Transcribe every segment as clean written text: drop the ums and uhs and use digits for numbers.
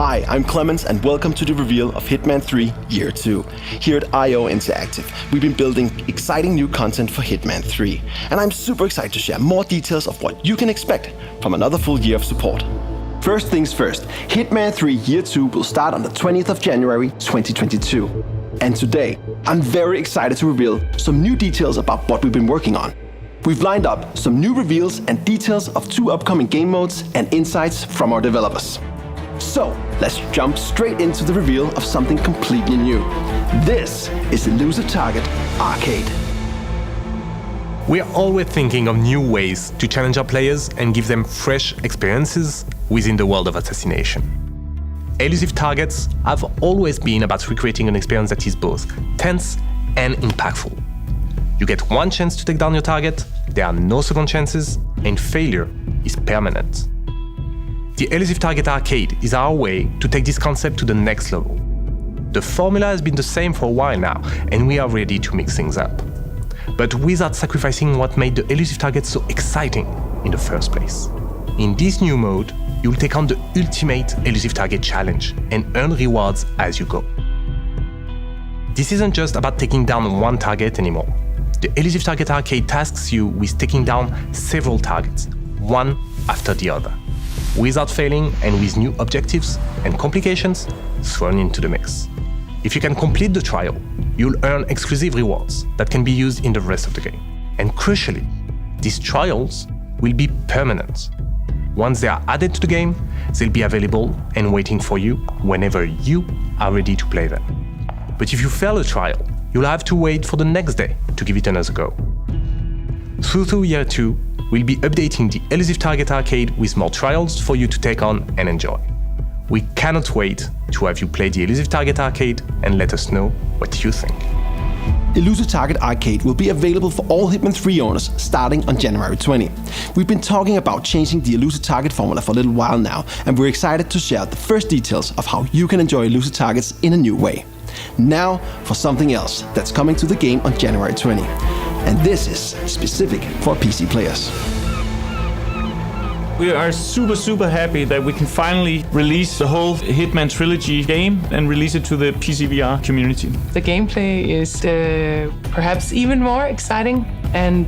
Hi, I'm Clemens and welcome to the reveal of Hitman 3 Year 2. Here at IO Interactive, we've been building exciting new content for Hitman 3, and I'm super excited to share more details of what you can expect from another full year of support. First things first, Hitman 3 Year 2 will start on the 20th of January 2022. And today, I'm very excited to reveal some new details about what we've been working on. We've lined up some new reveals and details of 2 upcoming game modes and insights from our developers. So, let's jump straight into the reveal of something completely new. This is Elusive Target Arcade. We are always thinking of new ways to challenge our players and give them fresh experiences within the world of assassination. Elusive Targets have always been about recreating an experience that is both tense and impactful. You get one chance to take down your target, there are no second chances, and failure is permanent. The Elusive Target Arcade is our way to take this concept to the next level. The formula has been the same for a while now, and we are ready to mix things up. But without sacrificing what made the Elusive Target so exciting in the first place. In this new mode, you'll take on the ultimate Elusive Target challenge and earn rewards as you go. This isn't just about taking down one target anymore. The Elusive Target Arcade tasks you with taking down several targets, one after the other, without failing and with new objectives and complications thrown into the mix. If you can complete the trial, you'll earn exclusive rewards that can be used in the rest of the game. And crucially, these trials will be permanent. Once they are added to the game, they'll be available and waiting for you whenever you are ready to play them. But if you fail a trial, you'll have to wait for the next day to give it another go. Through Year 2, we'll be updating the Elusive Target Arcade with more trials for you to take on and enjoy. We cannot wait to have you play the Elusive Target Arcade and let us know what you think. Elusive Target Arcade will be available for all Hitman 3 owners starting on January 20. We've been talking about changing the Elusive Target formula for a little while now, and we're excited to share the first details of how you can enjoy Elusive Targets in a new way. Now for something else that's coming to the game on January 20. And this is specific for PC players. We are super happy that we can finally release the whole Hitman trilogy game and release it to the PC VR community. The gameplay is perhaps even more exciting, and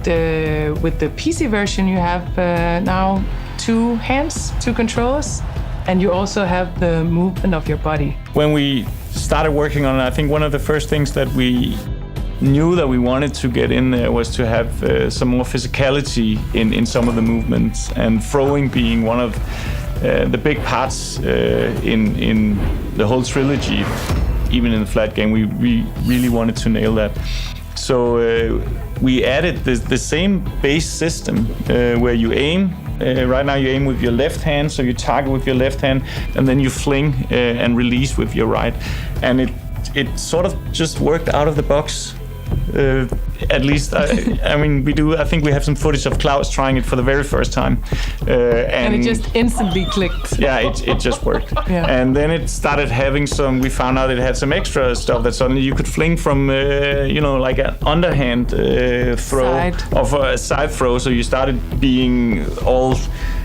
with the PC version you have now 2 hands, 2 controllers, and you also have the movement of your body. When we started working on it, I think one of the first things that we knew that we wanted to get in there was to have some more physicality in some of the movements, and throwing being one of the big parts in the whole trilogy. Even in the flat game, we really wanted to nail that. So we added the same base system where you aim. Right now you aim with your left hand, so you target with your left hand, and then you fling and release with your right. And it sort of just worked out of the box. At least, I mean, I think we have some footage of Klaus trying it for the very first time. And it just instantly clicked. Yeah, it just worked. Yeah. And then it started having we found out it had some extra stuff that suddenly you could fling from, like an underhand throw of a side throw. So you started being all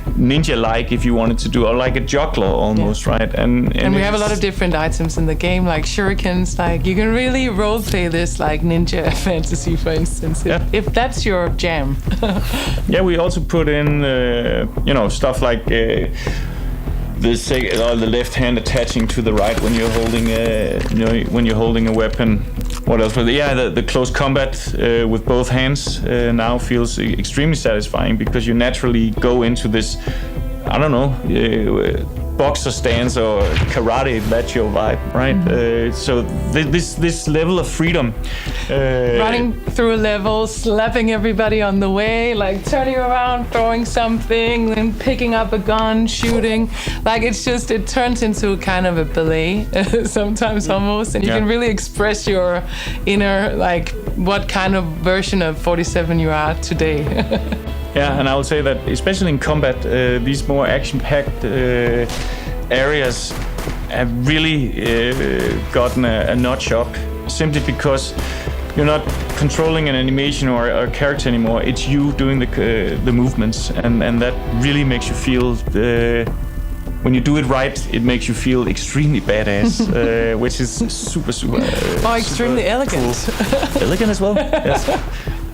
ninja-like if you wanted to do, or like a juggler almost, right? And we have a lot of different items in the game, like shurikens. Like you can really roleplay this like Ninja Fantasy, for instance, if that's your jam. Yeah, we also put in, stuff like the left hand attaching to the right when you're holding a weapon. What else? The close combat with both hands now feels extremely satisfying, because you naturally go into this, boxer stance or karate, that's your vibe, right? So this level of freedom, running through a level, slapping everybody on the way, like turning around, throwing something, then picking up a gun, shooting, like it turns into kind of a ballet sometimes almost, and you can really express your inner, like what kind of version of 47 you are today. Yeah, and I would say that especially in combat, these more action-packed areas have really gotten a notch up, simply because you're not controlling an animation or a character anymore. It's you doing the movements, and that really makes you feel when you do it right, it makes you feel extremely badass, which is super extremely super elegant. Cool. Elegant as well. Yes.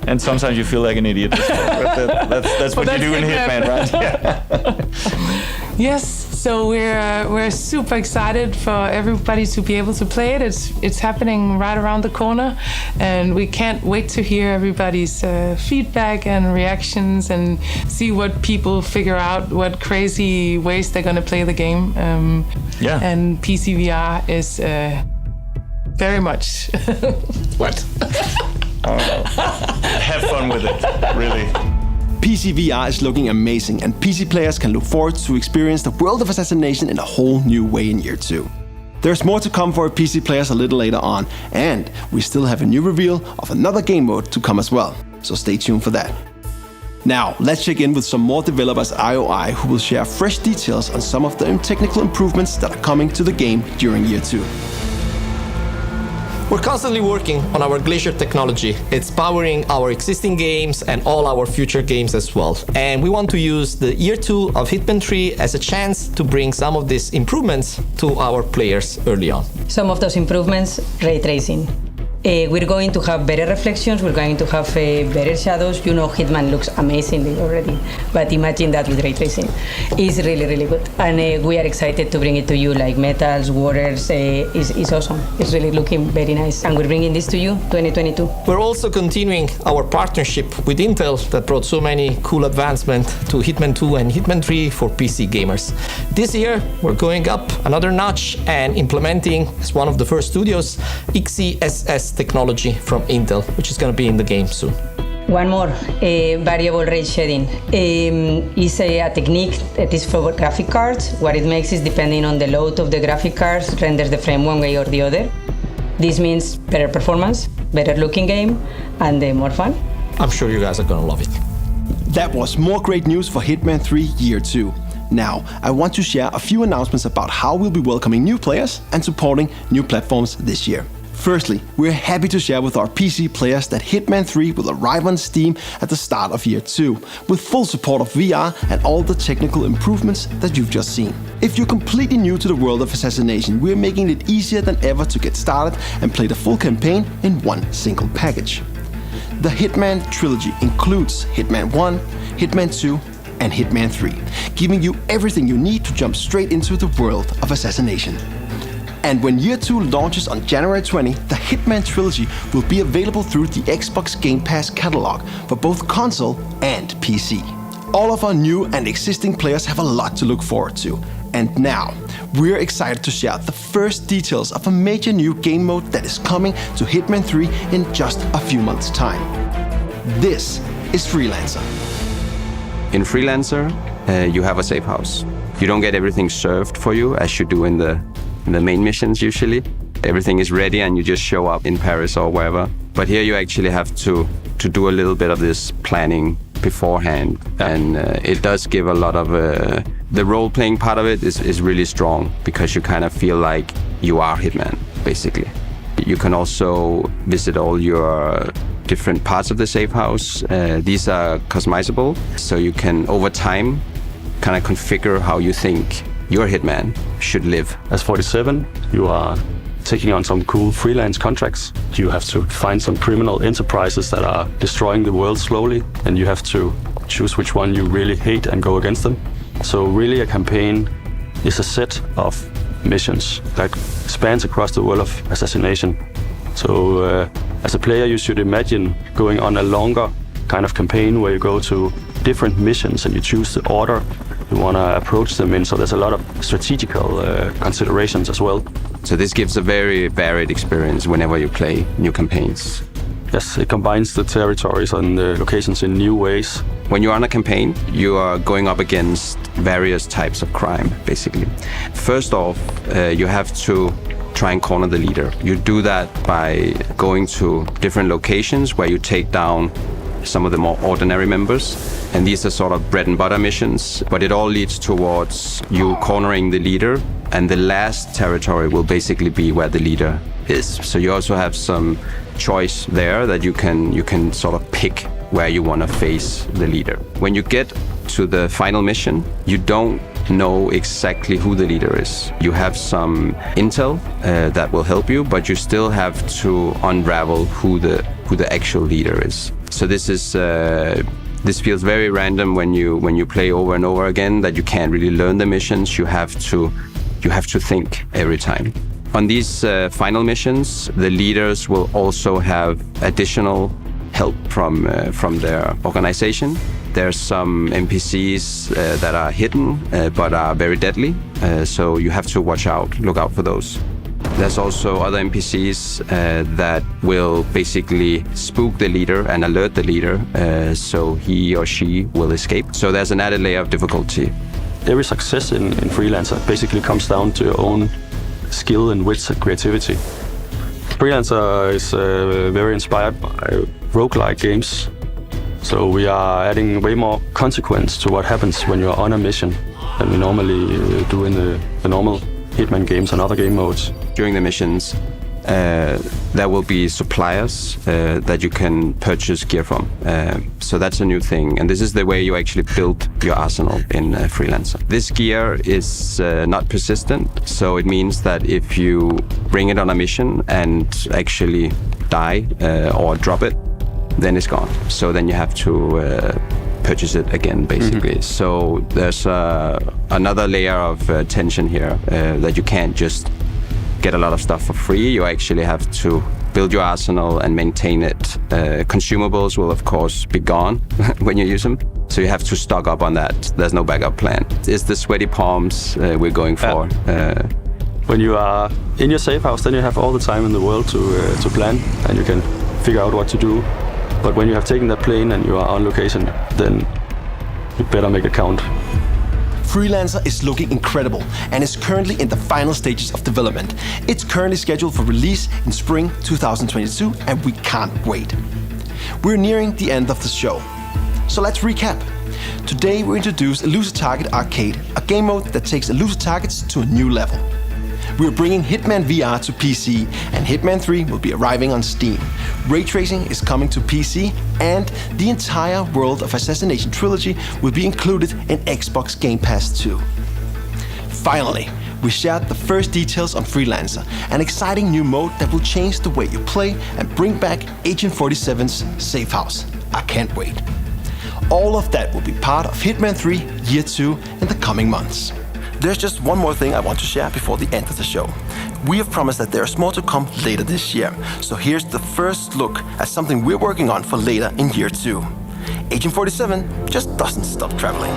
And sometimes you feel like an idiot. But that's what you do in Hitman, right? Yeah. Yes, so we're super excited for everybody to be able to play it. It's happening right around the corner, and we can't wait to hear everybody's feedback and reactions and see what people figure out, what crazy ways they're gonna play the game. And PC VR is very much what? I don't know. Have fun with it, really. PC VR is looking amazing, and PC players can look forward to experience the World of Assassination in a whole new way in year 2. There's more to come for PC players a little later on, and we still have a new reveal of another game mode to come as well, so stay tuned for that. Now, let's check in with some more developers at IOI who will share fresh details on some of the technical improvements that are coming to the game during year 2. We're constantly working on our Glacier technology. It's powering our existing games and all our future games as well. And we want to use the year 2 of Hitman 3 as a chance to bring some of these improvements to our players early on. Some of those improvements, ray tracing. We're going to have better reflections, we're going to have better shadows. You know, Hitman looks amazingly already, but imagine that with ray tracing. It's really, really good. And we are excited to bring it to you, like metals, waters, it's awesome. It's really looking very nice. And we're bringing this to you 2022. We're also continuing our partnership with Intel that brought so many cool advancements to Hitman 2 and Hitman 3 for PC gamers. This year, we're going up another notch and implementing, as one of the first studios, XeSS technology from Intel, which is going to be in the game soon. One more, variable rate shading. Is a technique that is for graphic cards. What it makes is, depending on the load of the graphic cards, renders the frame one way or the other. This means better performance, better looking game, and more fun. I'm sure you guys are going to love it. That was more great news for Hitman 3 Year 2. Now, I want to share a few announcements about how we'll be welcoming new players and supporting new platforms this year. Firstly, we're happy to share with our PC players that Hitman 3 will arrive on Steam at the start of year 2, with full support of VR and all the technical improvements that you've just seen. If you're completely new to the World of Assassination, we're making it easier than ever to get started and play the full campaign in one single package. The Hitman trilogy includes Hitman 1, Hitman 2, and Hitman 3, giving you everything you need to jump straight into the World of Assassination. And when year 2 launches on January 20, the Hitman trilogy will be available through the Xbox Game Pass catalog for both console and PC. All of our new and existing players have a lot to look forward to. And now, we're excited to share the first details of a major new game mode that is coming to Hitman 3 in just a few months' time. This is Freelancer. In Freelancer, you have a safe house. You don't get everything served for you as you do in the main missions usually. Everything is ready and you just show up in Paris or wherever. But here you actually have to do a little bit of this planning beforehand. And it does give a lot of... the role-playing part of it is really strong because you kind of feel like you are Hitman, basically. You can also visit all your different parts of the safe house. These are customizable, so you can, over time, kind of configure how you think your Hitman should live. As 47, you are taking on some cool freelance contracts. You have to find some criminal enterprises that are destroying the world slowly, and you have to choose which one you really hate and go against them. So really a campaign is a set of missions that spans across the World of Assassination. So as a player, you should imagine going on a longer kind of campaign where you go to different missions and you choose the order you want to approach them in. So there's a lot of strategical considerations as well. So this gives a very varied experience whenever you play new campaigns. Yes, it combines the territories and the locations in new ways. When you're on a campaign, you are going up against various types of crime, basically. First off, you have to try and corner the leader. You do that by going to different locations where you take down some of the more ordinary members. And these are sort of bread and butter missions, but it all leads towards you cornering the leader. And the last territory will basically be where the leader is. So you also have some choice there that you can sort of pick where you want to face the leader. When you get to the final mission, you don't know exactly who the leader is. You have some intel that will help you, but you still have to unravel who the actual leader is. So this feels very random when you play over and over again, that you can't really learn the missions. You have to think every time. On these final missions, the leaders will also have additional help from their organization. There's some NPCs that are hidden but are very deadly, so you have to look out for those. There's also other NPCs that will basically spook the leader and alert the leader, so he or she will escape. So there's an added layer of difficulty. Every success in Freelancer basically comes down to your own skill and wits and creativity. Freelancer is very inspired by roguelike games. So we are adding way more consequence to what happens when you're on a mission than we normally do in the normal Hitman games and other game modes. During the missions, there will be suppliers that you can purchase gear from. So that's a new thing, and this is the way you actually build your arsenal in Freelancer. This gear is not persistent, so it means that if you bring it on a mission and actually die or drop it, then it's gone. So then you have to purchase it again, basically. So there's another layer of tension here, that you can't just get a lot of stuff for free. You actually have to build your arsenal and maintain it. Consumables will of course be gone when you use them, so you have to stock up on that. There's no backup plan. It's the sweaty palms we're going for. When you are in your safe house, then you have all the time in the world to plan, and you can figure out what to do. But when you have taken that plane and you are on location, then you better make it count. Freelancer is looking incredible and is currently in the final stages of development. It's currently scheduled for release in spring 2022, and we can't wait. We're nearing the end of the show, so let's recap. Today we introduced Elusive Target Arcade, a game mode that takes elusive targets to a new level. We're bringing Hitman VR to PC, and Hitman 3 will be arriving on Steam. Ray tracing is coming to PC, and the entire World of Assassination trilogy will be included in Xbox Game Pass 2. Finally, we shared the first details on Freelancer, an exciting new mode that will change the way you play and bring back Agent 47's safe house. I can't wait. All of that will be part of Hitman 3 Year 2 in the coming months. There's just one more thing I want to share before the end of the show. We have promised that there's more to come later this year, so here's the first look at something we're working on for later in Year 2. Agent 47 just doesn't stop traveling.